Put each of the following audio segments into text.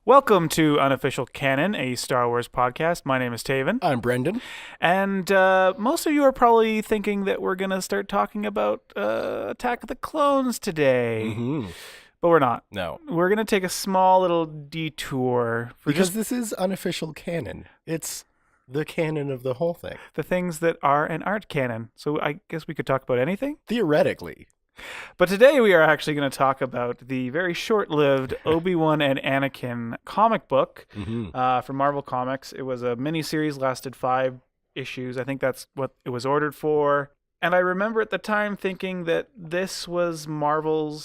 Welcome to Unofficial Canon, a Star Wars podcast. My name is Tavin. I'm Brendan. And most of you are probably thinking that we're going to start talking about Attack of the Clones today. Mm-hmm. But we're not. No. We're going to take a small little detour for Because just this is unofficial canon. It's the canon of the whole thing. the things that are and aren't canon. So I guess we could talk about anything. Theoretically. But today we are actually going to talk about the very short-lived Obi-Wan and Anakin comic book from Marvel Comics. It was a miniseries, lasted 5 issues. I think that's what it was ordered for. And I remember at the time thinking that this was Marvel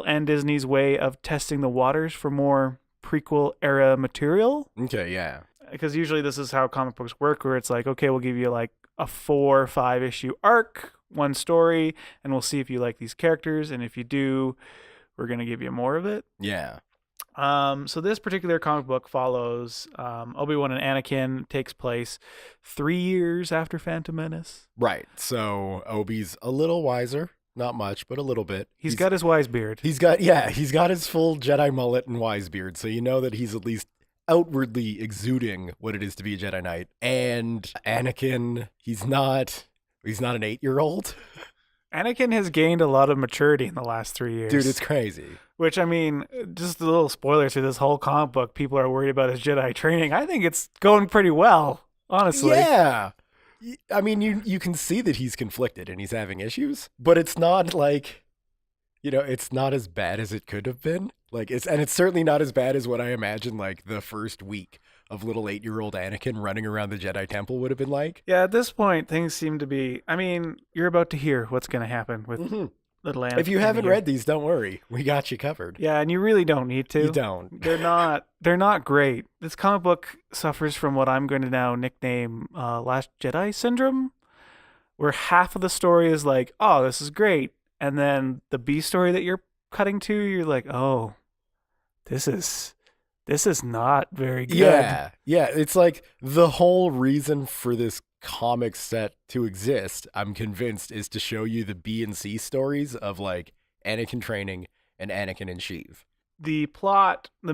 and Disney's way of testing the waters for more prequel-era material. Okay, yeah. Because usually this is how comic books work, where it's like, okay, we'll give you like a 4 or 5 issue arc, one story, and we'll see if you like these characters, and if you do, we're going to give you more of it. Yeah. So this particular comic book follows Obi-Wan and Anakin, takes place 3 years after Phantom Menace. Right. So Obi's a little wiser. Not much, but a little bit. He's got his wise beard. He's got his full Jedi mullet and wise beard, so you know that he's at least outwardly exuding what it is to be a Jedi Knight. And Anakin, he's not an 8-year-old. Anakin has gained a lot of maturity in the last 3 years. Dude, it's crazy. Which, I mean, just a little spoilers for this whole comic book. People are worried about his Jedi training. I think it's going pretty well, honestly. Yeah. I mean, you can see that he's conflicted and he's having issues, but it's not like, it's not as bad as it could have been. It's certainly not as bad as what I imagine like the first week of little 8-year-old Anakin running around the Jedi Temple would have been like. Yeah, at this point, things seem to be, I mean, you're about to hear what's going to happen with little Anakin. If you haven't read these, don't worry. We got you covered. Yeah, and you really don't need to. You don't. They're not great. This comic book suffers from what I'm going to now nickname Last Jedi syndrome, where half of the story is like, oh, this is great. And then the B story that you're cutting to, you're like, oh, this is not very good. Yeah. It's like the whole reason for this comic set to exist, I'm convinced, is to show you the B and C stories of like Anakin training and Anakin and Sheev. The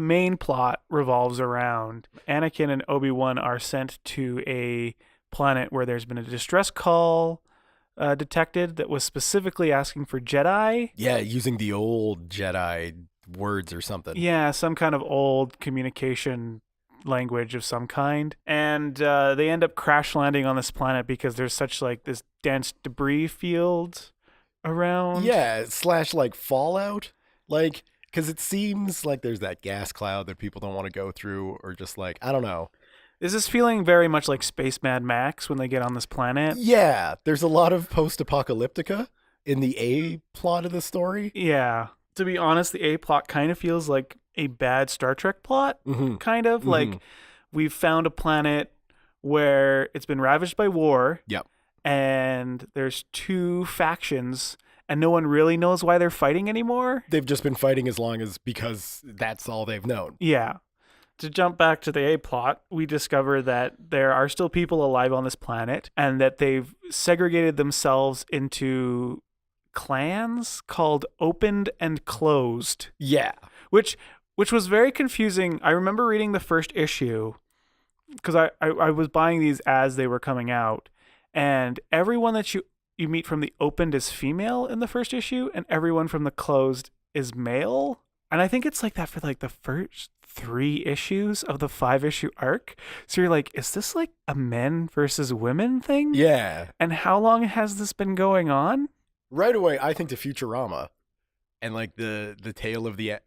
main plot revolves around Anakin and Obi-Wan are sent to a planet where there's been a distress call detected that was specifically asking for Jedi. Yeah, using the old Jedi words or something. Yeah, some kind of old communication language of some kind. And they end up crash landing on this planet because there's such like this dense debris field around. Yeah, / like fallout. Like, because it seems like there's that gas cloud that people don't want to go through, or just like, I don't know. Is this feeling very much like Space Mad Max when they get on this planet? Yeah, there's a lot of post-apocalyptica in the A plot of the story. Yeah. To be honest, the A plot kind of feels like a bad Star Trek plot, kind of. Like, we've found a planet where it's been ravaged by war. Yep. And there's 2 factions, and no one really knows why they're fighting anymore. They've just been fighting because that's all they've known. Yeah. To jump back to the A plot, we discover that there are still people alive on this planet, and that they've segregated themselves into clans called Opened and Closed. Yeah. Which was very confusing. I remember reading the first issue because I was buying these as they were coming out, and everyone that you meet from the Opened is female in the first issue, and everyone from the Closed is male. And I think it's like that for like the first 3 issues of the 5-issue arc. So you're like, is this like a men versus women thing? Yeah. And how long has this been going on? Right away, I think to Futurama and like the tale of the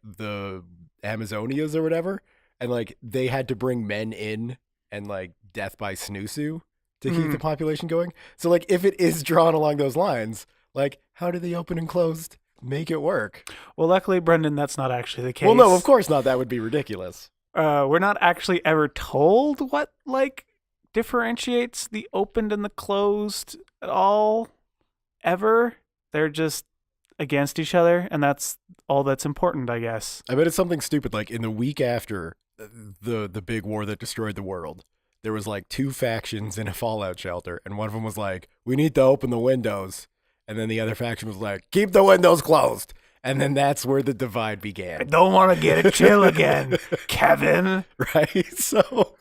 Amazonias or whatever, and like they had to bring men in and like death by snoozu to keep the population going. So like if it is drawn along those lines, like how do the Open and Closed make it work? Well, luckily, Brendan, that's not actually the case. Well, no, of course not. That would be ridiculous. We're not actually ever told what like differentiates the Opened and the Closed at all, ever. They're just against each other, and that's all that's important, I guess. I bet it's something stupid like in the week after the big war that destroyed the world, there was like 2 factions in a fallout shelter, and one of them was like, we need to open the windows. And then the other faction was like, keep the windows closed. And then that's where the divide I began. don't want to get a chill again, Kevin. Right? So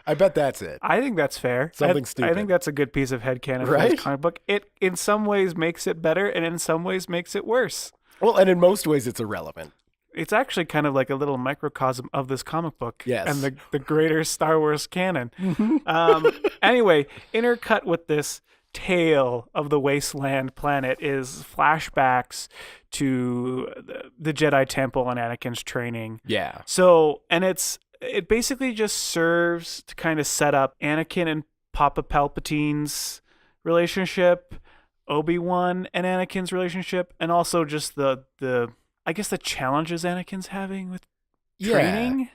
I bet that's it. I think that's fair. Something I stupid. think that's a good piece of headcanon for Right? this comic book. It, in some ways, makes it better, and in some ways, makes it worse. Well, and in most ways, it's irrelevant. It's actually kind of like a little microcosm of this comic book Yes. and the greater Star Wars canon. Mm-hmm. Anyway, intercut with this tale of the wasteland planet is flashbacks to the Jedi Temple and Anakin's training. Yeah. So, and it basically just serves to kind of set up Anakin and Papa Palpatine's relationship, Obi-Wan and Anakin's relationship, and also just the I guess the challenges Anakin's having with training.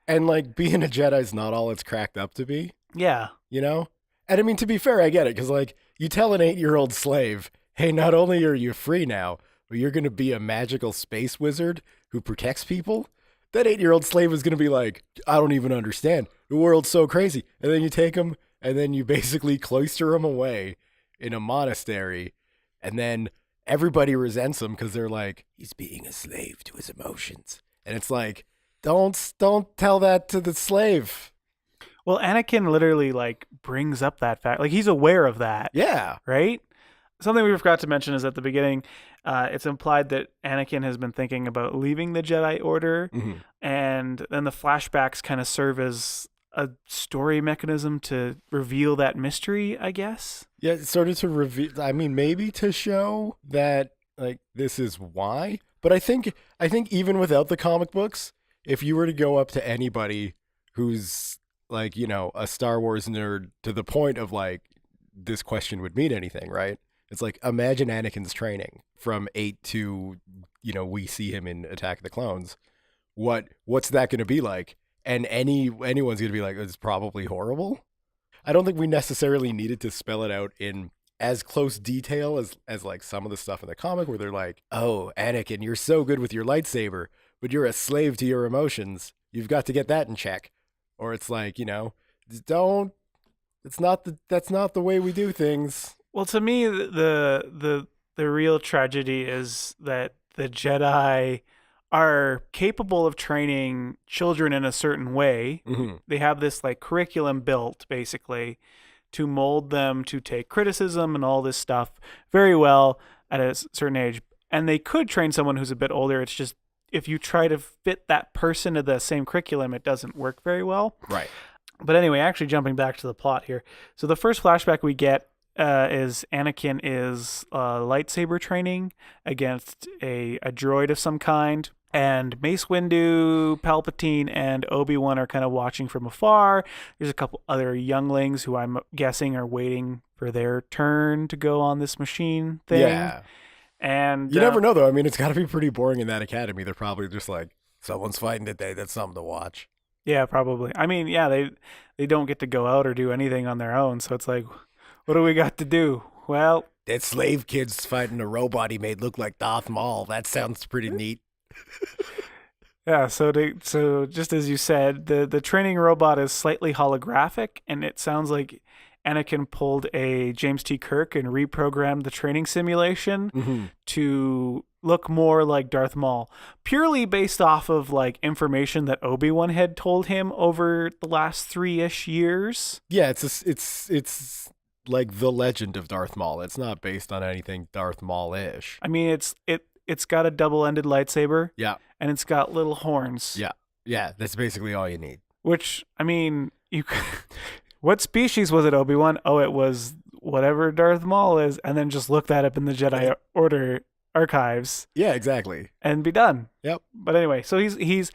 And like being a Jedi's not all it's cracked up to be, Yeah. you know? And I mean, to be fair, I get it. Because like you tell an 8-year-old slave, hey, not only are you free now, but you're going to be a magical space wizard who protects people. That 8-year-old slave is going to be like, I don't even understand. The world's so crazy. And then you take him and then you basically cloister him away in a monastery. And then everybody resents him because they're like, he's being a slave to his emotions. And it's like, don't tell that to the slave. Well, Anakin literally like brings up that fact. Like he's aware of that. Yeah. Right? Something we forgot to mention is at the beginning, it's implied that Anakin has been thinking about leaving the Jedi Order, Mhm. and then the flashbacks kind of serve as a story mechanism to reveal that mystery, I guess. Yeah, it's sort of to reveal. I mean, maybe to show that like this is why. But I think even without the comic books, if you were to go up to anybody who's like, you know, a Star Wars nerd to the point of like this question would mean anything, right? It's like imagine Anakin's training from 8 to, you know, we see him in Attack of the Clones. What's that going to be like? And anyone's going to be like, it's probably horrible. I don't think we necessarily needed to spell it out in as close detail as like some of the stuff in the comic where they're like, oh, Anakin, you're so good with your lightsaber, but you're a slave to your emotions. You've got to get that in check. Or it's like, you know, that's not the way we do things. Well, to me, the real tragedy is that the Jedi are capable of training children in a certain way. Mm-hmm. They have this like curriculum built basically to mold them to take criticism and all this stuff very well at a certain age. And they could train someone who's a bit older. It's just if you try to fit that person to the same curriculum, it doesn't work very well. Right. But anyway, actually jumping back to the plot here. So the first flashback we get is Anakin is lightsaber training against a droid of some kind. And Mace Windu, Palpatine, and Obi-Wan are kind of watching from afar. There's a couple other younglings who I'm guessing are waiting for their turn to go on this machine thing. Yeah. And You never know, though. I mean, it's got to be pretty boring in that academy. They're probably just like, someone's fighting today. That's something to watch. Yeah, probably. I mean, yeah, they don't get to go out or do anything on their own. So it's like, what do we got to do? Well, That slave kid's fighting a robot he made look like Darth Maul. That sounds pretty neat. yeah, so just as you said, the training robot is slightly holographic, and it sounds like Anakin pulled a James T. Kirk and reprogrammed the training simulation Mm-hmm. to look more like Darth Maul, purely based off of like information that Obi-Wan had told him over the last 3-ish years. Yeah, it's like the legend of Darth Maul. It's not based on anything Darth Maul-ish. I mean, it's got a double-ended lightsaber. Yeah. And it's got little horns. Yeah. Yeah, that's basically all you need. Which, I mean, what species was it, Obi-Wan? Oh, it was whatever Darth Maul is, and then just look that up in the Jedi Order archives. Yeah, exactly. And be done. Yep. But anyway, so he's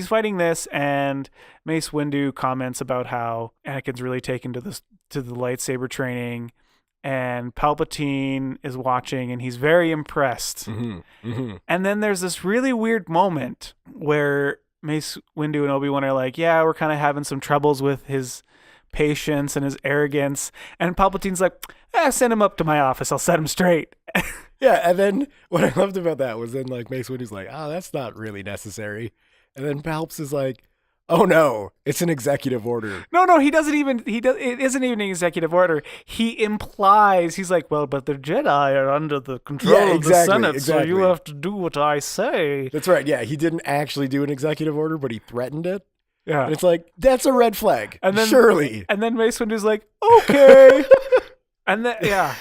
fighting this, and Mace Windu comments about how Anakin's really taken to the lightsaber training, and Palpatine is watching, and he's very impressed. Mm-hmm. Mm-hmm. And then there's this really weird moment where Mace Windu and Obi-Wan are like, yeah, we're kind of having some troubles with his patience and his arrogance. And Palpatine's like, send him up to my office. I'll set him straight. Yeah, and then what I loved about that was then like Mace Windu's like, that's not really necessary. And then Palps is like, Oh no, it's an executive order. No, he doesn't even. It isn't even an executive order. He implies he's like, well, but the Jedi are under the control of the Senate, so you have to do what I say. That's right. Yeah, he didn't actually do an executive order, but he threatened it. Yeah, and it's like that's a red flag. And then, surely. And then Mace Windu's like, okay, and then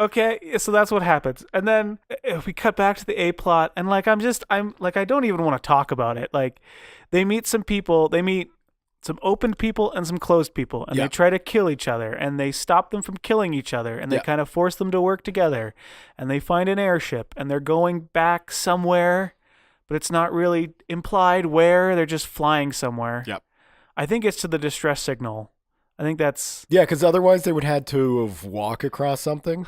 okay, so that's what happens. And then we cut back to the A plot, and like I'm like I don't even want to talk about it. Like they meet some people, they meet some opened people and some closed people, and they try to kill each other, and they stop them from killing each other, and they kind of force them to work together, and they find an airship, and they're going back somewhere, but it's not really implied where. They're just flying somewhere. Yep. I think it's to the distress signal. I think that's... Yeah, because otherwise they would had to have walked across something.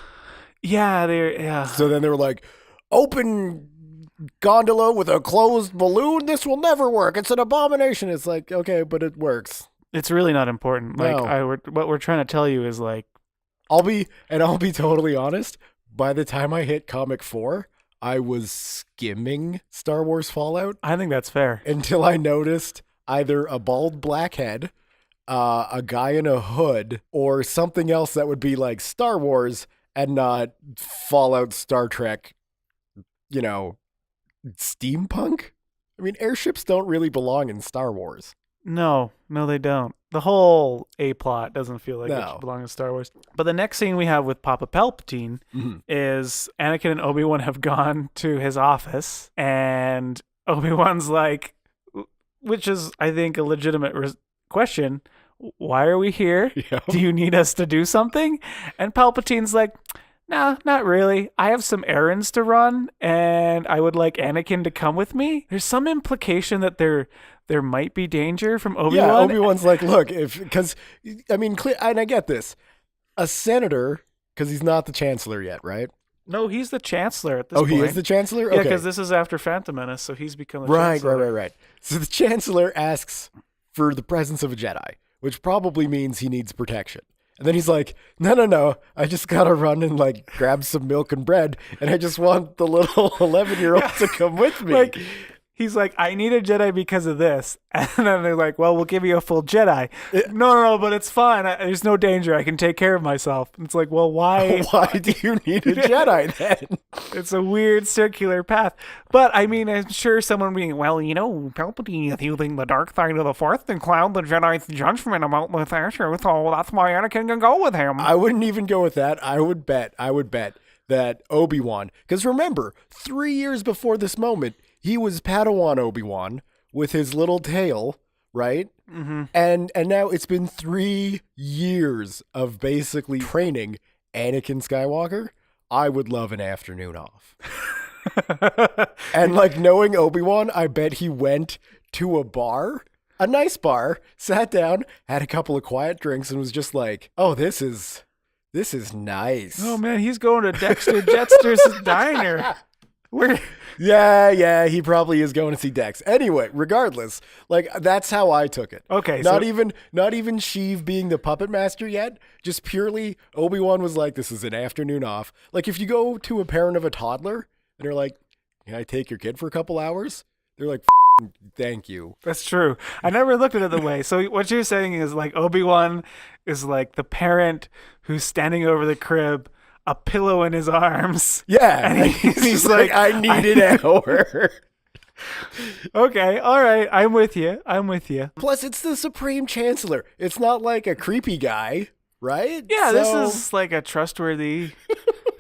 Yeah, So then they were like, open gondola with a closed balloon? This will never work. It's an abomination. It's like, okay, but it works. It's really not important. No. Like, what we're trying to tell you is like... I'll be totally honest. By the time I hit comic 4, I was skimming Star Wars Fallout. I think that's fair. Until I noticed either a bald black head, a guy in a hood, or something else that would be like Star Wars and not Fallout, Star Trek, steampunk? I mean, airships don't really belong in Star Wars. No, they don't. The whole A plot doesn't feel like it should belong in Star Wars. But the next scene we have with Papa Palpatine is Anakin and Obi-Wan have gone to his office, and Obi-Wan's like, which is, I think, a legitimate question. Why are we here? Yep. Do you need us to do something? And Palpatine's like, nah, not really. I have some errands to run, and I would like Anakin to come with me. There's some implication that there might be danger from Obi-Wan. Yeah, Obi-Wan's like, look, and I get this. A senator, because he's not the chancellor yet, right? No, he's the chancellor at this point. Oh, he is the chancellor? Yeah, okay. because this is after Phantom Menace, so he's become the chancellor. Right. So the chancellor asks for the presence of a Jedi, which probably means he needs protection. And then he's like, no, I just got to run and like grab some milk and bread, and I just want the little 11-year-old to come with me. Like, he's like, I need a Jedi because of this. And then they're like, well, we'll give you a full Jedi. No, but it's fine. There's no danger. I can take care of myself. And it's like, well, why? Why do you need a Jedi then? It's a weird circular path. But, I mean, I'm sure someone being, well, Palpatine is using the dark side of the Force to cloud the Jedi's judgment about this issue, so that's why Anakin can go with him. I wouldn't even go with that. I would bet that Obi-Wan, because remember, 3 years before this moment, he was Padawan Obi-Wan with his little tail, right? Mm-hmm. And now it's been 3 years of basically training Anakin Skywalker. I would love an afternoon off. And like knowing Obi-Wan, I bet he went to a bar, a nice bar, sat down, had a couple of quiet drinks, and was just like, oh, this is nice. Oh man, he's going to Dexter Jetster's diner. Yeah, he probably is going to see Dex. Anyway, regardless, like that's how I took it. Okay, not even Sheev being the puppet master yet. Just purely Obi-Wan was like, this is an afternoon off. Like if you go to a parent of a toddler and they're like, can I take your kid for a couple hours? They're like, thank you. That's true. I never looked at it that way. So what you're saying is like Obi-Wan is like the parent who's standing over the crib, a pillow in his arms. Yeah. And he's like, I need an hour. Okay. All right. I'm with you. Plus, it's the Supreme Chancellor. It's not like a creepy guy, right? Yeah. This is like a trustworthy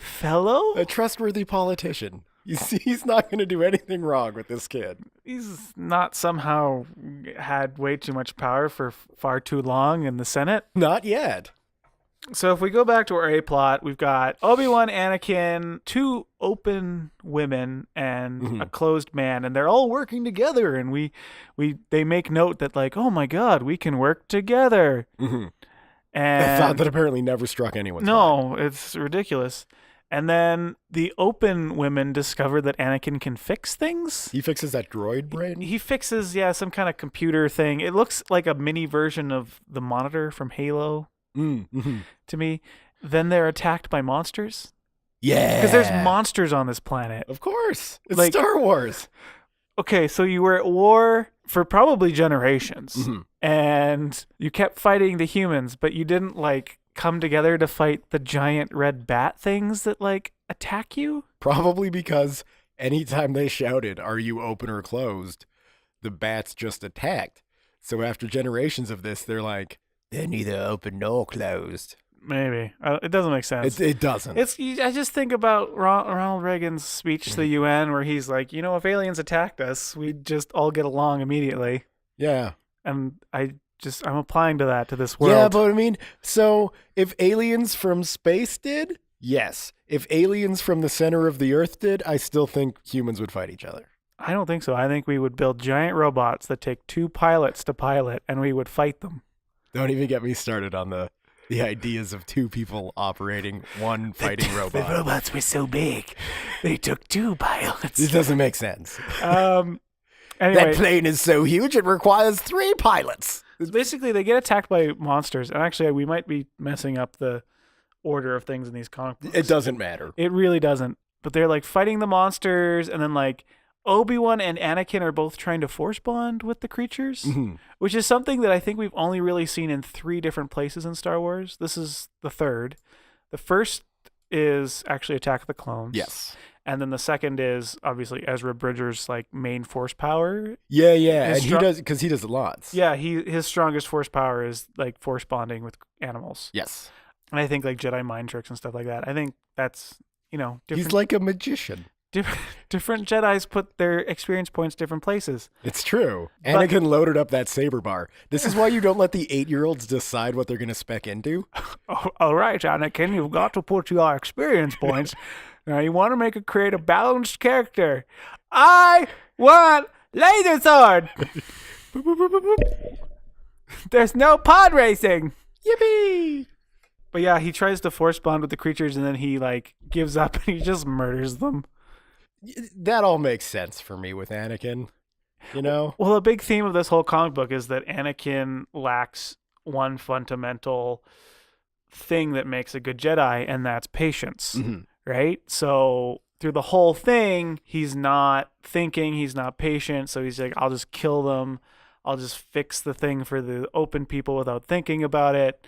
fellow. A trustworthy politician. He's not going to do anything wrong with this kid. He's not somehow had way too much power for far too long in the Senate. Not yet. So if we go back to our A plot, we've got Obi-Wan, Anakin, 2 open women, and a closed man, and they're all working together. And they make note that like, oh my God, we can work together. Mm-hmm. And a thought that apparently never struck anyone. No, it's ridiculous. And then the open women discover that Anakin can fix things. He fixes that droid brain? He fixes, some kind of computer thing. It looks like a mini version of the monitor from Halo. To me. Then they're attacked by monsters. Yeah. Because there's monsters on this planet. Of course. It's like, Star Wars. Okay, so you were at war for probably generations. Mhm. And you kept fighting the humans, but you didn't like come together to fight the giant red bat things that like attack you. Probably because anytime they shouted, "Are you open or closed?" the bats just attacked. So after generations of this, they're like, they're neither open nor closed. Maybe it doesn't make sense. It doesn't. I just think about Ronald Reagan's speech to the UN where he's like, if aliens attacked us, we'd just all get along immediately. Yeah. And I'm applying to this world. Yeah, but I mean, so if aliens from space did, yes. If aliens from the center of the earth did, I still think humans would fight each other. I don't think so. I think we would build giant robots that take 2 pilots to pilot, and we would fight them. Don't even get me started on the ideas of 2 people operating one fighting robot. The robots were so big, they took 2 pilots. This doesn't make sense. Anyway, that plane is so huge it requires 3 pilots. Basically, they get attacked by monsters, and actually, we might be messing up the order of things in these comic books. It doesn't matter. It really doesn't. But they're like fighting the monsters, and then like Obi-Wan and Anakin are both trying to force bond with the creatures, which is something that I think we've only really seen in 3 different places in Star Wars. This is the 3rd. The first is actually Attack of the Clones. Yes. And then the second is obviously Ezra Bridger's like main force power. Yeah, and he does because he does it lots. Yeah, his strongest force power is like force bonding with animals. Yes. And I think like Jedi mind tricks and stuff like that. I think that's different. He's like a magician. Different Jedis put their experience points different places. It's true. Anakin loaded up that saber bar. This is why you don't let the 8-year-olds decide what they're going to spec into. Oh, all right, Anakin, you've got to put your experience points. Now you want to create a balanced character. I want laser sword. There's no pod racing. Yippee! But yeah, he tries to force bond with the creatures and then he like gives up and he just murders them. That all makes sense for me with Anakin, Well, a big theme of this whole comic book is that Anakin lacks one fundamental thing that makes a good Jedi, and that's patience, right? So through the whole thing, he's not thinking, he's not patient, so he's like, I'll just kill them. I'll just fix the thing for the open people without thinking about it.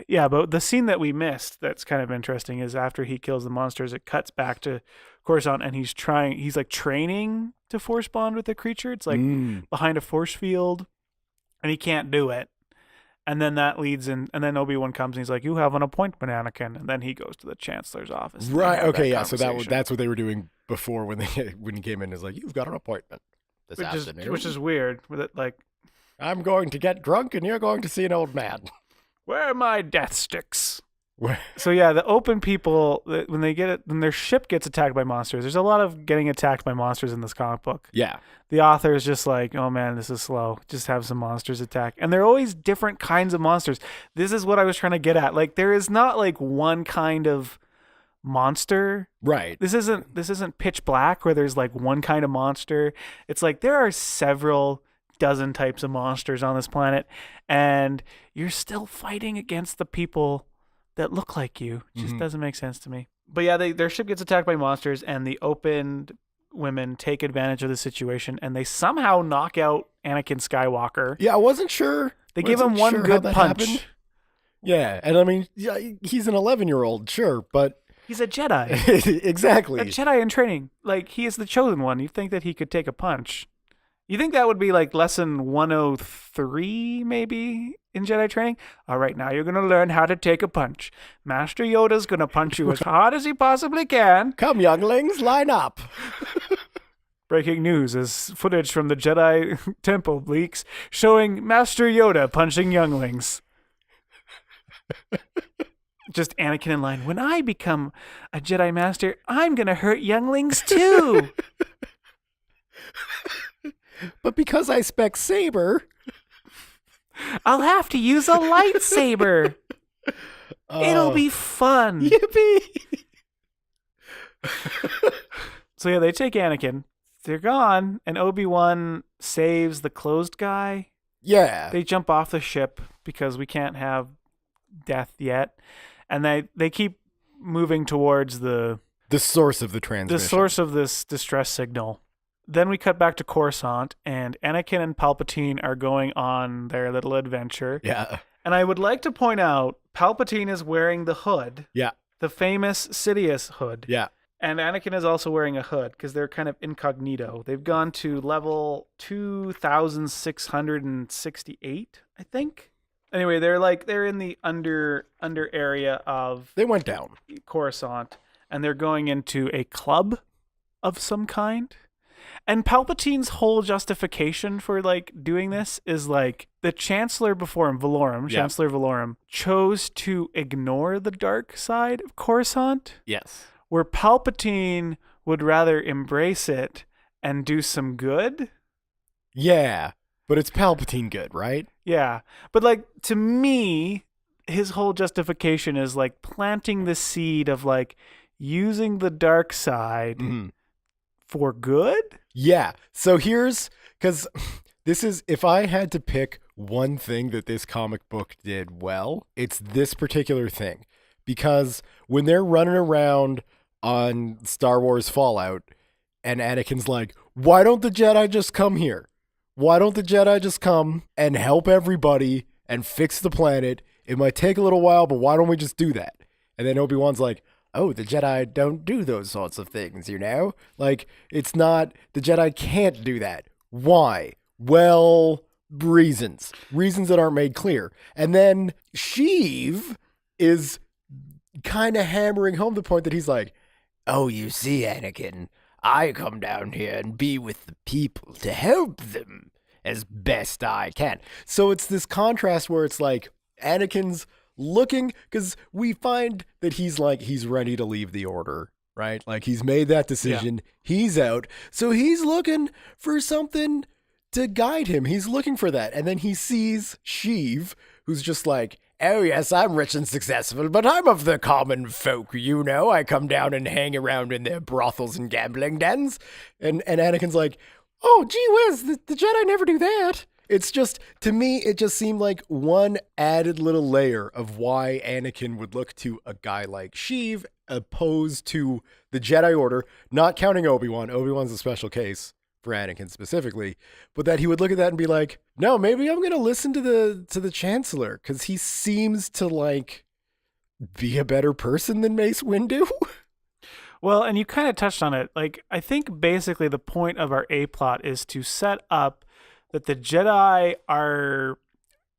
Yeah, but the scene that we missed that's kind of interesting is after he kills the monsters, it cuts back to Coruscant and he's like training to force bond with the creature. It's like behind a force field and he can't do it. And then that leads in, and then Obi-Wan comes and he's like, you have an appointment, Anakin. And then he goes to the Chancellor's office. Right, okay, yeah, so that's what they were doing before when he came in. Is like, you've got an appointment this afternoon. Which is weird. With it, like, I'm going to get drunk and you're going to see an old man. Where are my death sticks? So yeah, the open people, when their ship gets attacked by monsters, there's a lot of getting attacked by monsters in this comic book. Yeah. The author is just like, oh man, this is slow. Just have some monsters attack. And they're always different kinds of monsters. This is what I was trying to get at. Like, there is not like one kind of monster. Right. This isn't Pitch Black where there's like one kind of monster. It's like there are several dozen types of monsters on this planet, and you're still fighting against the people that look like you. It just doesn't make sense to me. But yeah, their ship gets attacked by monsters, and the opened women take advantage of the situation, and they somehow knock out Anakin Skywalker. Yeah, I wasn't sure. They give him one good punch. Happened. Yeah, and I mean, yeah, he's an 11-year-old, sure, but he's a Jedi. Exactly. A Jedi in training. Like, he is the chosen one. You think that he could take a punch. You think that would be like lesson 103 maybe in Jedi training? All right, now you're going to learn how to take a punch. Master Yoda's going to punch you as hard as he possibly can. Come, younglings, line up. Breaking news as footage from the Jedi Temple leaks showing Master Yoda punching younglings. Just Anakin in line. When I become a Jedi Master, I'm going to hurt younglings too. But because I spec saber, I'll have to use a lightsaber. It'll be fun. Yippee! So yeah, they take Anakin. They're gone, and Obi-Wan saves the closed guy. Yeah. They jump off the ship because we can't have death yet. And they keep moving towards the source of the transmission. The source of this distress signal. then we cut back to Coruscant, and Anakin and Palpatine are going on their little adventure. Yeah. And I would like to point out, Palpatine is wearing the hood. Yeah. The famous Sidious hood. Yeah. And Anakin is also wearing a hood because they're kind of incognito. They've gone to level 2,668, I think. Anyway, they're in the under area of They went down. Coruscant, and they're going into a club of some kind. And Palpatine's whole justification for like doing this is like the Chancellor before him, Chancellor Valorum, chose to ignore the dark side of Coruscant. Yes. Where Palpatine would rather embrace it and do some good. Yeah, but it's Palpatine good, right? Yeah. But like, to me, his whole justification is like planting the seed of like using the dark side for good. Yeah. So because this is, if I had to pick one thing that this comic book did well, it's this particular thing. Because when they're running around on Star Wars Fallout, and Anakin's like, why don't the Jedi just come here? Why don't the Jedi just come and help everybody and fix the planet? It might take a little while, but why don't we just do that? And then Obi-Wan's like, oh, the Jedi don't do those sorts of things, you know? Like, it's not, the Jedi can't do that. Why? Well, reasons. Reasons that aren't made clear. And then Sheev is kind of hammering home the point that he's like, oh, you see, Anakin, I come down here and be with the people to help them as best I can. So it's this contrast where it's like Anakin's looking, because we find that he's ready to leave the Order, right? Like he's made that decision. Yeah. He's out. So he's looking for something to guide him. He's looking for that. And then he sees Sheev, who's just like, oh, yes, I'm rich and successful, but I'm of the common folk, you know. I come down and hang around in their brothels and gambling dens. And Anakin's like, oh, gee whiz, the Jedi never do that. It's just, to me, it just seemed like one added little layer of why Anakin would look to a guy like Sheev opposed to the Jedi Order, not counting Obi-Wan. Obi-Wan's a special case for Anakin specifically, but that he would look at that and be like, no, maybe I'm going to listen to the Chancellor, because he seems to like be a better person than Mace Windu. Well, and you kind of touched on it. Like, I think basically the point of our A plot is to set up that the Jedi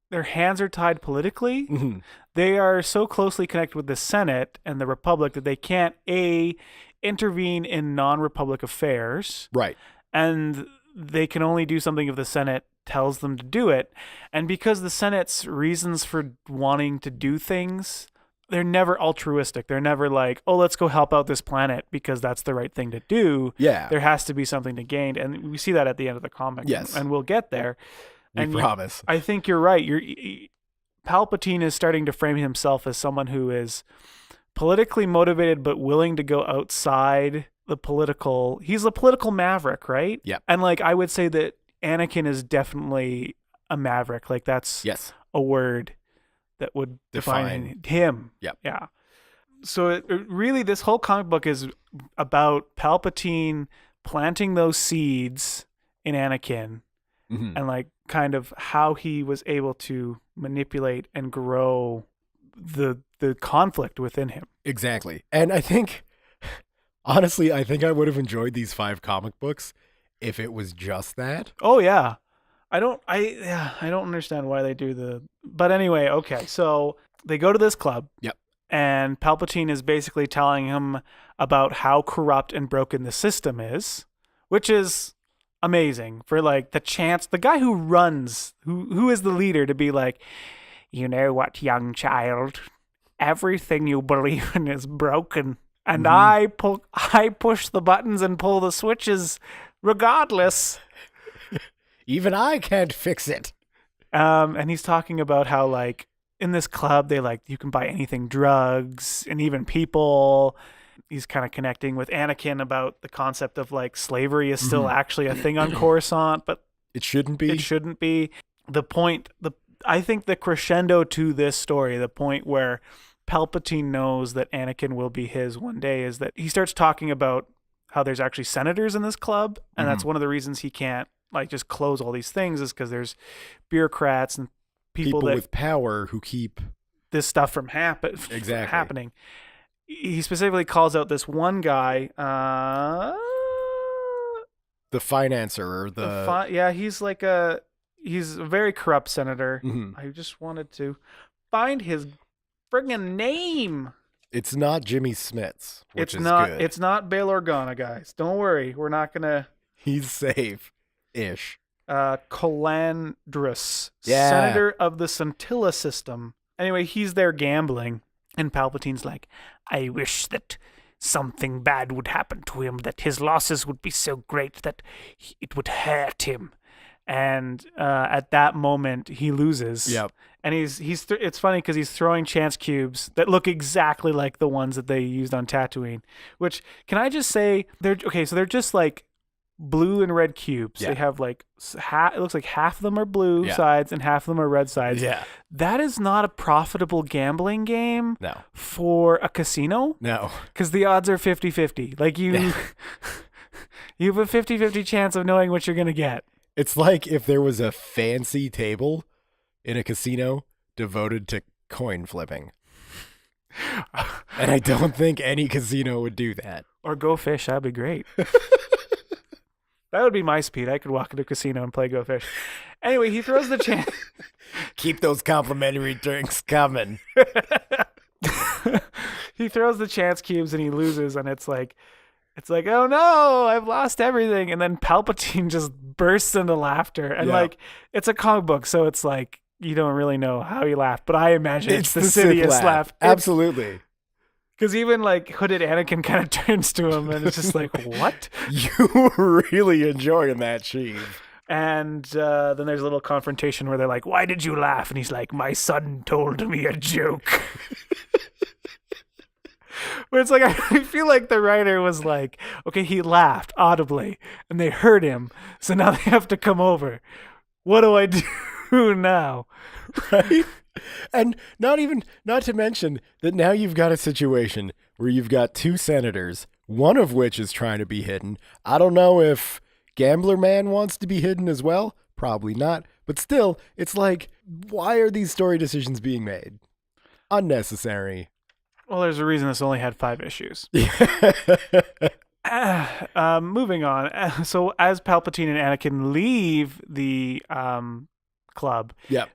their hands are tied politically. Mm-hmm. They are so closely connected with the Senate and the Republic that they can't intervene in non-Republic affairs. Right. And they can only do something if the Senate tells them to do it. And because the Senate's reasons for wanting to do things, they're never altruistic. They're never like, oh, let's go help out this planet because that's the right thing to do. Yeah. There has to be something to gain. And we see that at the end of the comic. Yes. And we'll get there. We promise. I think you're right. Palpatine is starting to frame himself as someone who is politically motivated but willing to go outside the political. He's a political maverick, right? Yeah. And like I would say that Anakin is definitely a maverick. Like that's a word that would define him. Yep. Yeah. So really, this whole comic book is about Palpatine planting those seeds in Anakin, and like kind of how he was able to manipulate and grow the conflict within him. Exactly. And I think, honestly, I would have enjoyed these 5 comic books if it was just that. Oh yeah. I don't understand why they do but anyway, okay. So they go to this club. Yep. And Palpatine is basically telling him about how corrupt and broken the system is, which is amazing for like the guy who runs, who is the leader, to be like, you know what, young child, everything you believe in is broken. And I push the buttons and pull the switches regardless. Even I can't fix it. And he's talking about how like in this club, they like, you can buy anything, drugs and even people. He's kind of connecting with Anakin about the concept of like slavery is still actually a thing on Coruscant, but it shouldn't be. It shouldn't be. I think the crescendo to this story, the point where Palpatine knows that Anakin will be his one day, is that he starts talking about how there's actually senators in this club, and that's one of the reasons he can't like just close all these things is because there's bureaucrats and people that, with power who keep this stuff from happening. He specifically calls out this one guy, the financer or he's a very corrupt senator. Mhm. I just wanted to find his friggin' name. It's not Jimmy Smits, which is good. It's not Bail Organa, guys. Don't worry. We're not going to... He's safe-ish. Calandrus, Yeah. senator of the Scintilla system. Anyway, he's there gambling, and Palpatine's like, I wish that something bad would happen to him, that his losses would be so great that it would hurt him. And at that moment, he loses. Yep. And it's funny because he's throwing chance cubes that look exactly like the ones that they used on Tatooine. Which, can I just say, they're just like blue and red cubes. Yeah. They have like, it looks like half of them are blue sides and half of them are red sides. Yeah. That is not a profitable gambling game for a casino. No. Because the odds are 50-50. Like you have a 50-50 chance of knowing what you're going to get. It's like if there was a fancy table in a casino devoted to coin flipping. And I don't think any casino would do that. Or Go Fish, that'd be great. That would be my speed. I could walk into a casino and play Go Fish. Anyway, he throws the chance. Keep those complimentary drinks coming. He throws the chance cubes and he loses, and it's like, oh no, I've lost everything. And then Palpatine just bursts into laughter. And like, it's a comic book, so it's like, you don't really know how he laughed, but I imagine it's the silliest laugh. Absolutely. Because even like hooded Anakin kind of turns to him and it's just like, what? You were really enjoying that, Sheev. And then there's a little confrontation where they're like, why did you laugh? And he's like, my son told me a joke. Where it's like, I feel like the writer was like, okay, he laughed audibly and they heard him. So now they have to come over. What do I do now? Right? And not to mention that now you've got a situation where you've got two senators, one of which is trying to be hidden. I don't know if Gambler Man wants to be hidden as well. Probably not. But still, it's like, why are these story decisions being made? Unnecessary. Well, there's a reason this only had 5 issues. Moving on. So as Palpatine and Anakin leave the club,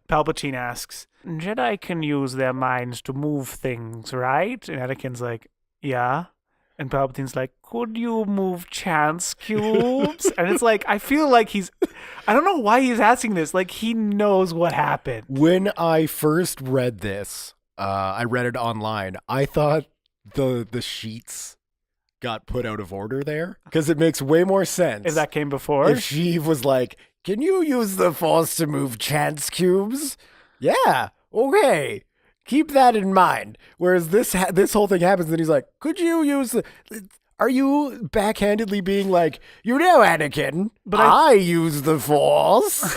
Palpatine asks, Jedi can use their minds to move things, right? And Anakin's like, yeah. And Palpatine's like, could you move chance cubes? And it's like, I feel like I don't know why he's asking this. Like, he knows what happened. When I first read this, I read it online. I thought the sheets got put out of order there because it makes way more sense. If that came before? If Sheev was like, can you use the Force to move chance cubes? Yeah, okay. Keep that in mind. Whereas this whole thing happens and he's like, could you use the... Are you backhandedly being like, you know, Anakin, but I use the Force?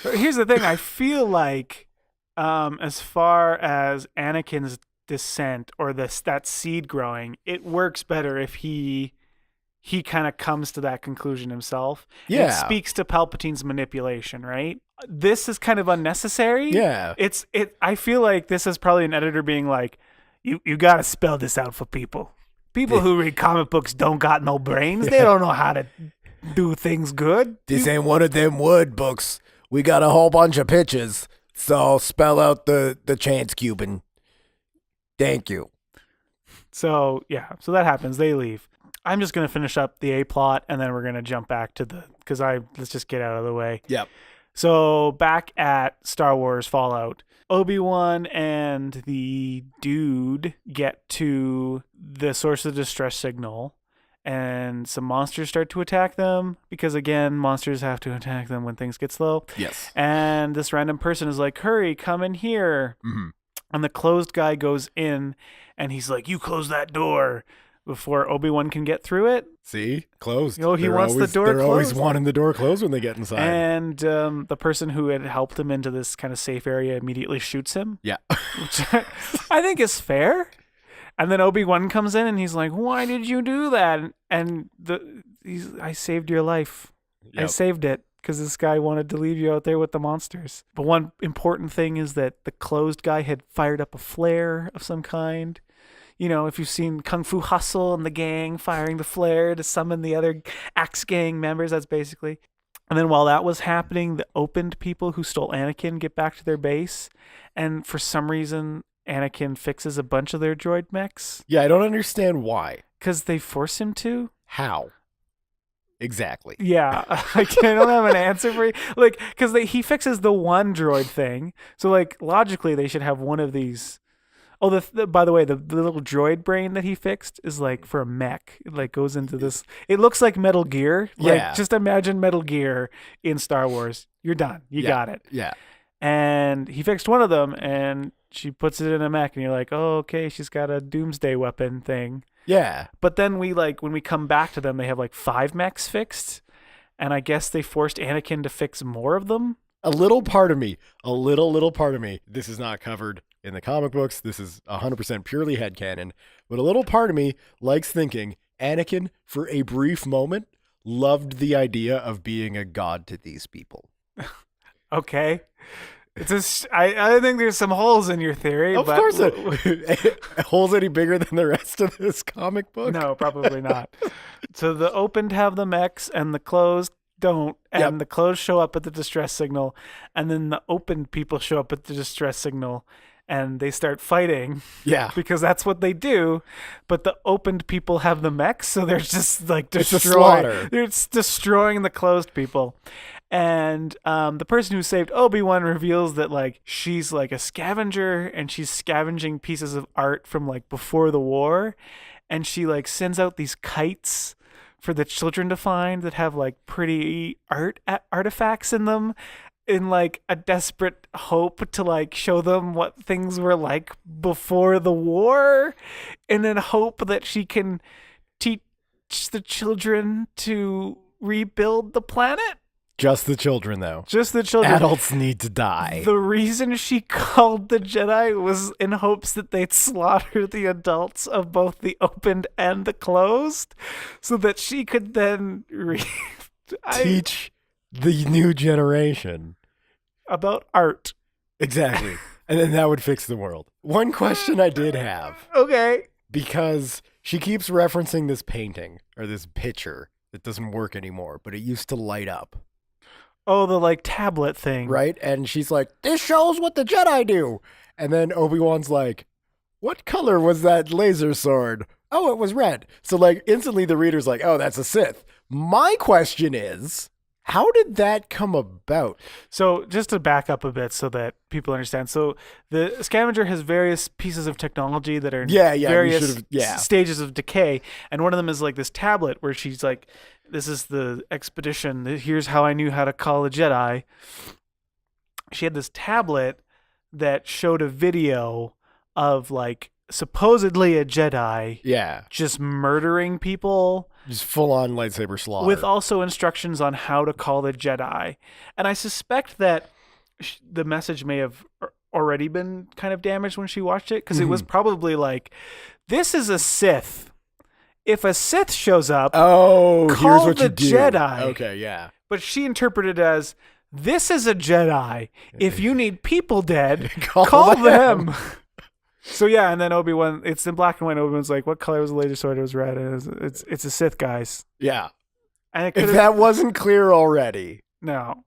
Here's the thing. I feel like as far as Anakin's descent or that seed growing, it works better if he kind of comes to that conclusion himself. Yeah. It speaks to Palpatine's manipulation, right? This is kind of unnecessary. Yeah. I feel like this is probably an editor being like, you got to spell this out for people. People who read comic books don't got no brains. They don't know how to do things good. This ain't one of them word books. We got a whole bunch of pictures. So spell out the chance cubing. Thank you. So, yeah. So that happens. They leave. I'm just going to finish up the A plot and then we're going to jump back to let's just get out of the way. Yep. So back at Star Wars Fallout, Obi-Wan and the dude get to the source of the distress signal and some monsters start to attack them because, again, monsters have to attack them when things get slow. Yes. And this random person is like, hurry, come in here. Mm-hmm. And the closed guy goes in and he's like, you close that door before Obi-Wan can get through it. See? Closed. He wants the door closed. They're always wanting the door closed when they get inside. And the person who had helped him into this kind of safe area immediately shoots him. Yeah. Which I think is fair. And then Obi-Wan comes in and he's like, "Why did you do that?" And I saved your life. I Yep. saved it because this guy wanted to leave you out there with the monsters. But one important thing is that the closed guy had fired up a flare of some kind. You know, if you've seen Kung Fu Hustle and the gang firing the flare to summon the other Axe Gang members, that's basically. And then while that was happening, the opened people who stole Anakin get back to their base. And for some reason, Anakin fixes a bunch of their droid mechs. Yeah, I don't understand why. Because they force him to? How? Exactly. Yeah, I don't have an answer for you. Like, because he fixes the one droid thing. So, like, logically, they should have one of these. Oh, by the way, the little droid brain that he fixed is like for a mech. It like goes into this. It looks like Metal Gear. Like, Yeah. just imagine Metal Gear in Star Wars. You're done. You got it. Yeah. And he fixed one of them, and she puts it in a mech, and you're like, oh, okay, she's got a doomsday weapon thing. Yeah. But then when we come back to them, they have like 5 mechs fixed, and I guess they forced Anakin to fix more of them. A little part of me, little part of me, this is not covered in the comic books. This is 100% purely headcanon. But a little part of me likes thinking Anakin, for a brief moment, loved the idea of being a god to these people. Okay. I think there's some holes in your theory. Of but course, holes any bigger than the rest of this comic book? No, probably not. So the opened have the mechs and the closed don't, and the closed show up at the distress signal, and then the opened people show up at the distress signal, and they start fighting. Yeah, because that's what they do. But the opened people have the mechs, so they're just like it's a slaughter. They're destroying the closed people. And the person who saved Obi-Wan reveals that like she's like a scavenger, and she's scavenging pieces of art from like before the war, and she like sends out these kites for the children to find that have like pretty artifacts in them, in like a desperate hope to like show them what things were like before the war, and in hope that she can teach the children to rebuild the planet. Just the children, though. Just the children. Adults need to die. The reason she called the Jedi was in hopes that they'd slaughter the adults of both the opened and the closed, so that she could then teach the new generation about art. Exactly. And then that would fix the world. One question I did have. Okay. Because she keeps referencing this painting or this picture that doesn't work anymore, but it used to light up. Oh, the like tablet thing. Right? And she's like, this shows what the Jedi do. And then Obi-Wan's like, what color was that laser sword? Oh, it was red. So like instantly the reader's like, oh, that's a Sith. My question is, how did that come about? So just to back up a bit so that people understand. So the scavenger has various pieces of technology that are in various stages of decay. And one of them is like this tablet where she's like, this is the expedition. Here's how I knew how to call a Jedi. She had this tablet that showed a video of like supposedly a Jedi just murdering people. Just full-on lightsaber slaughter. With also instructions on how to call the Jedi. And I suspect that the message may have already been kind of damaged when she watched it, because it was probably like, this is a Sith. If a Sith shows up, call here's what the you do. Jedi. Okay, yeah. But she interpreted it as, this is a Jedi. If you need people dead, call them. So yeah, and then Obi-Wan, it's in black and white. Obi-Wan's like, what color was the laser sword? It was red. And it's a Sith, guys. Yeah. And if that wasn't clear already. No.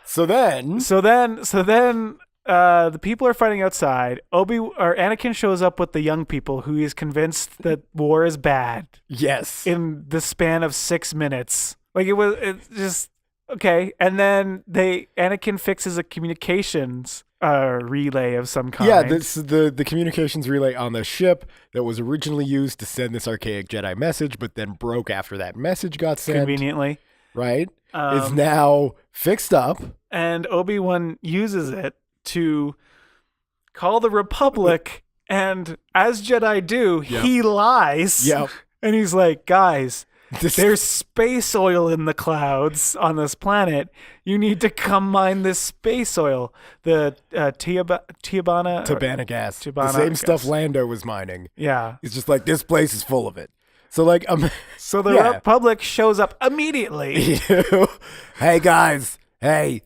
So then the people are fighting outside. Anakin shows up with the young people who is convinced that war is bad. Yes. In the span of 6 minutes. Like it's just okay. And then Anakin fixes a communications relay of some kind. Yeah, this the communications relay on the ship that was originally used to send this archaic Jedi message, but then broke after that message got sent. Conveniently. Right? Is now fixed up. And Obi-Wan uses it to call the Republic, and as Jedi do, he lies. Yep. And he's like, guys, There's space oil in the clouds on this planet. You need to come mine this space oil. The Tabana gas. Tabana the same gas. stuff Lando was mining. Yeah. He's just like, this place is full of it. So like, So the yeah. Republic shows up immediately. Hey guys, hey,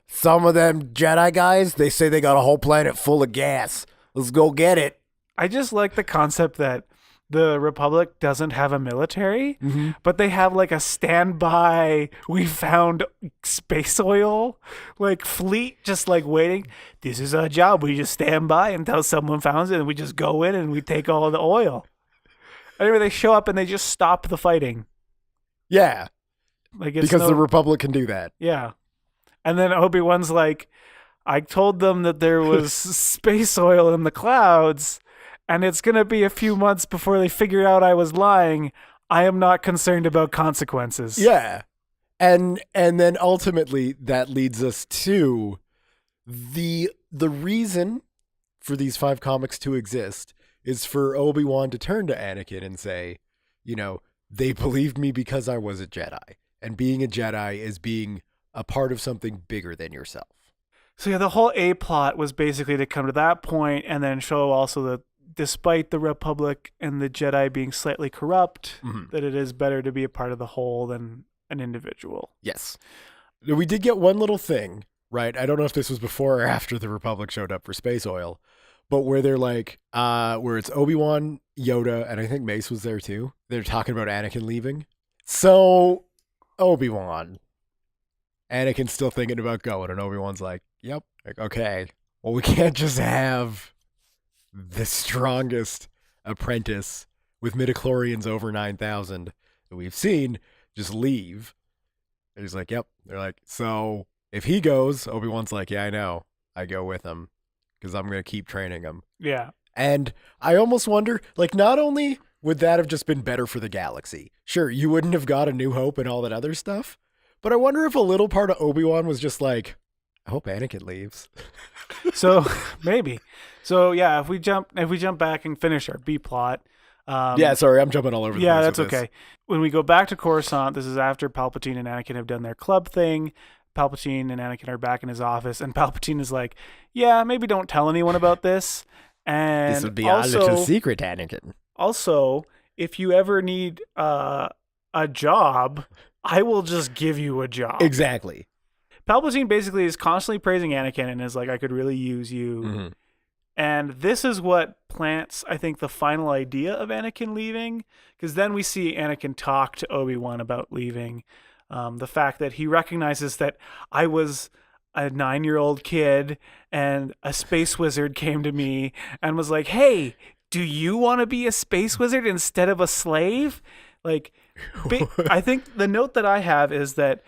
some of them Jedi guys, they say they got a whole planet full of gas. Let's go get it. I just like the concept that the Republic doesn't have a military, but they have like a standby, we found space oil, like fleet just like waiting. This is our job. We just stand by until someone finds it and we just go in and we take all the oil. Anyway, they show up and they just stop the fighting. Yeah. Like it's Because the Republic can do that. Yeah. And then Obi-Wan's like, I told them that there was space oil in the clouds, and it's going to be a few months before they figure out I was lying. I am not concerned about consequences. Yeah. And then ultimately that leads us to the reason for these 5 comics to exist is for Obi-Wan to turn to Anakin and say, you know, they believed me because I was a Jedi. And being a Jedi is being a part of something bigger than yourself. So yeah, the whole A plot was basically to come to that point and then show also that despite the Republic and the Jedi being slightly corrupt, that it is better to be a part of the whole than an individual. Yes. We did get one little thing, right? I don't know if this was before or after the Republic showed up for space oil, but where they're like, where it's Obi-Wan, Yoda, and I think Mace was there too. They're talking about Anakin leaving. So, Obi-Wan. Anakin's still thinking about going, and Obi-Wan's like, yep. Like, okay, well, we can't just have the strongest apprentice with midichlorians over 9,000 that we've seen just leave. And he's like, yep. They're like, so if he goes, Obi-Wan's like, yeah, I know. I go with him because I'm going to keep training him. Yeah. And I almost wonder, like, not only would that have just been better for the galaxy, sure, you wouldn't have got A New Hope and all that other stuff, but I wonder if a little part of Obi-Wan was just like, I hope Anakin leaves. So maybe. So yeah, if we jump back and finish our B plot. Yeah, sorry, I'm jumping all over the place. Yeah, that's with this. okay. When we go back to Coruscant, this is after Palpatine and Anakin have done their club thing. Palpatine and Anakin are back in his office, and Palpatine is like, "Yeah, maybe don't tell anyone about this." And This would be also, our little secret, Anakin. Also, if you ever need a job, I will just give you a job. Exactly. Palpatine basically is constantly praising Anakin and is like, I could really use you. Mm-hmm. And this is what plants, I think, the final idea of Anakin leaving. Because then we see Anakin talk to Obi-Wan about leaving. The fact that he recognizes that I was a 9-year-old kid and a space wizard came to me and was like, hey, do you want to be a space wizard instead of a slave? Like, I think the note that I have is that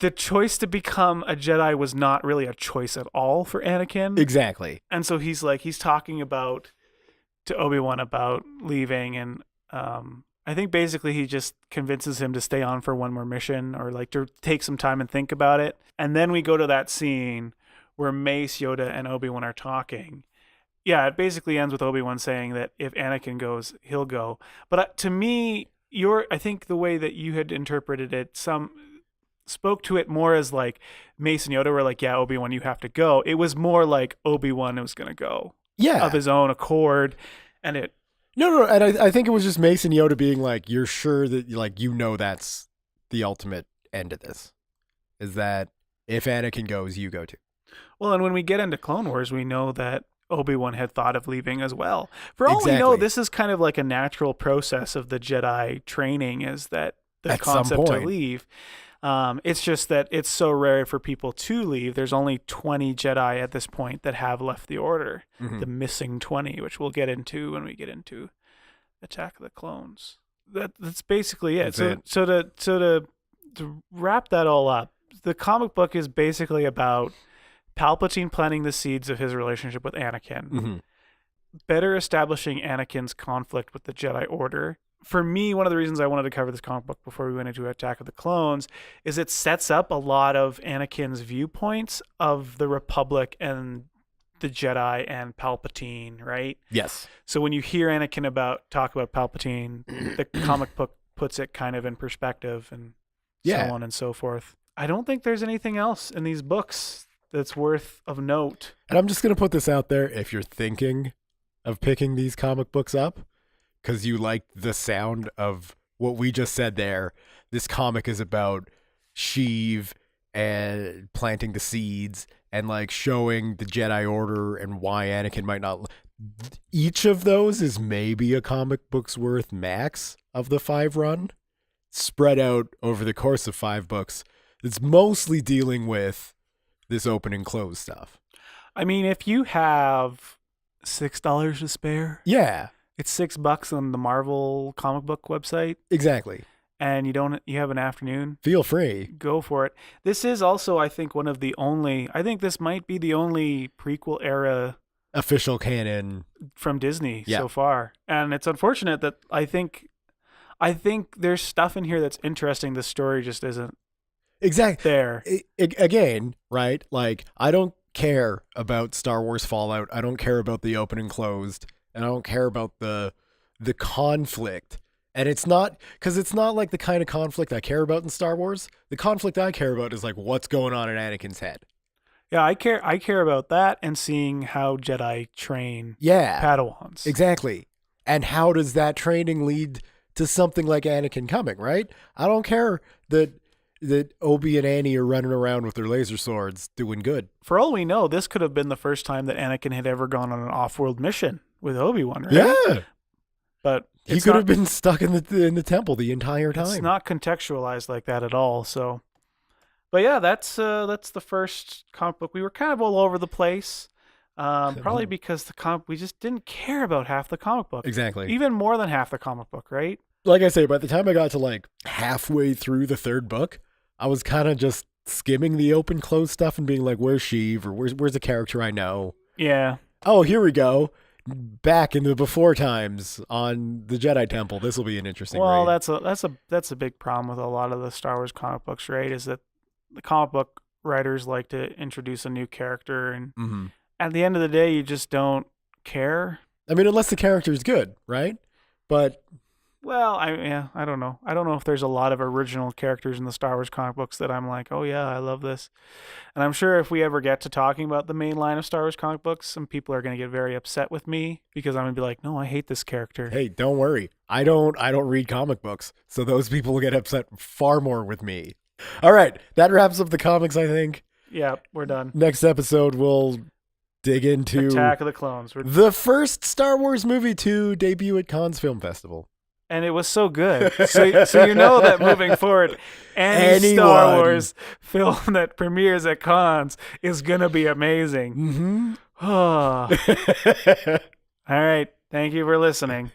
the choice to become a Jedi was not really a choice at all for Anakin. Exactly. And so he's talking to Obi-Wan about leaving. And I think basically he just convinces him to stay on for one more mission or like to take some time and think about it. And then we go to that scene where Mace, Yoda, and Obi-Wan are talking. Yeah, it basically ends with Obi-Wan saying that if Anakin goes, he'll go. But to me, I think the way that you had interpreted it, spoke to it more as like Mace and Yoda were like, yeah, Obi-Wan, you have to go. It was more like Obi-Wan was going to go. Yeah. Of his own accord. And it... No, and I think it was just Mace and Yoda being like, you're sure that, like, you know that's the ultimate end of this. Is that if Anakin goes, you go too. Well, and when we get into Clone Wars, we know that Obi-Wan had thought of leaving as well. For all we know, this is kind of like a natural process of the Jedi training, is that the At some concept to point. leave. It's just that it's so rare for people to leave. There's only 20 Jedi at this point that have left the Order. Mm-hmm. The missing 20, which we'll get into when we get into Attack of the Clones. That's basically it. So to wrap that all up, the comic book is basically about Palpatine planting the seeds of his relationship with Anakin, Mm-hmm. better establishing Anakin's conflict with the Jedi Order. For me, one of the reasons I wanted to cover this comic book before we went into Attack of the Clones is it sets up a lot of Anakin's viewpoints of the Republic and the Jedi and Palpatine, right? Yes. So when you hear Anakin talk about Palpatine, the comic book puts it kind of in perspective and Yeah. so on and so forth. I don't think there's anything else in these books that's worth of note. And I'm just going to put this out there. If you're thinking of picking these comic books up because you like the sound of what we just said there, this comic is about Sheev and planting the seeds and like showing the Jedi Order and why Anakin might not. Each of those is maybe a comic book's worth max of the 5 run, spread out over the course of 5 books. It's mostly dealing with this open and close stuff. I mean, if you have $6 to spare, Yeah, it's $6 on the Marvel comic book website, exactly. and you have an afternoon, Feel free. go for it. This is also, I think, one of the only. I think this might be the only prequel era Official canon. from Disney Yeah. so far, and it's unfortunate that I think there's stuff in here that's interesting. The story just isn't Exactly. there. Again, right? Like, I don't care about Star Wars Fallout. I don't care about the open and closed. And I don't care about the conflict. And it's not like the kind of conflict I care about in Star Wars. The conflict I care about is like what's going on in Anakin's head. Yeah, I care about that and seeing how Jedi train Yeah, Padawans. exactly. And how does that training lead to something like Anakin coming, right? I don't care that Obi and Annie are running around with their laser swords doing good. For all we know, this could have been the first time that Anakin had ever gone on an off-world mission with Obi-Wan, right? Yeah. But He could have been stuck in the temple the entire time. It's not contextualized like that at all. So, but yeah, that's the first comic book. We were kind of all over the place, probably because we just didn't care about half the comic book. Exactly. Even more than half the comic book, right? Like I say, by the time I got to like halfway through the 3rd book, I was kind of just skimming the open close stuff and being like, "Where's Sheev?" or "Where's a character I know?" Yeah. Oh, here we go. Back in the before times on the Jedi Temple. This will be an interesting Well, read. that's a big problem with a lot of the Star Wars comic books, right? Is that the comic book writers like to introduce a new character, and at the end of the day, you just don't care. I mean, unless the character is good, right? But Well, I don't know. I don't know if there's a lot of original characters in the Star Wars comic books that I'm like, oh yeah, I love this. And I'm sure if we ever get to talking about the main line of Star Wars comic books, some people are going to get very upset with me because I'm going to be like, no, I hate this character. hey, don't worry. I don't read comic books, so those people will get upset far more with me. All right, that wraps up the comics, I think. Yeah, we're done. Next episode, we'll dig into Attack of the Clones. the first Star Wars movie to debut at Cannes Film Festival. And it was so good. So you know that moving forward, any Star Wars film that premieres at Cannes is going to be amazing. Mm-hmm. All right. Thank you for listening.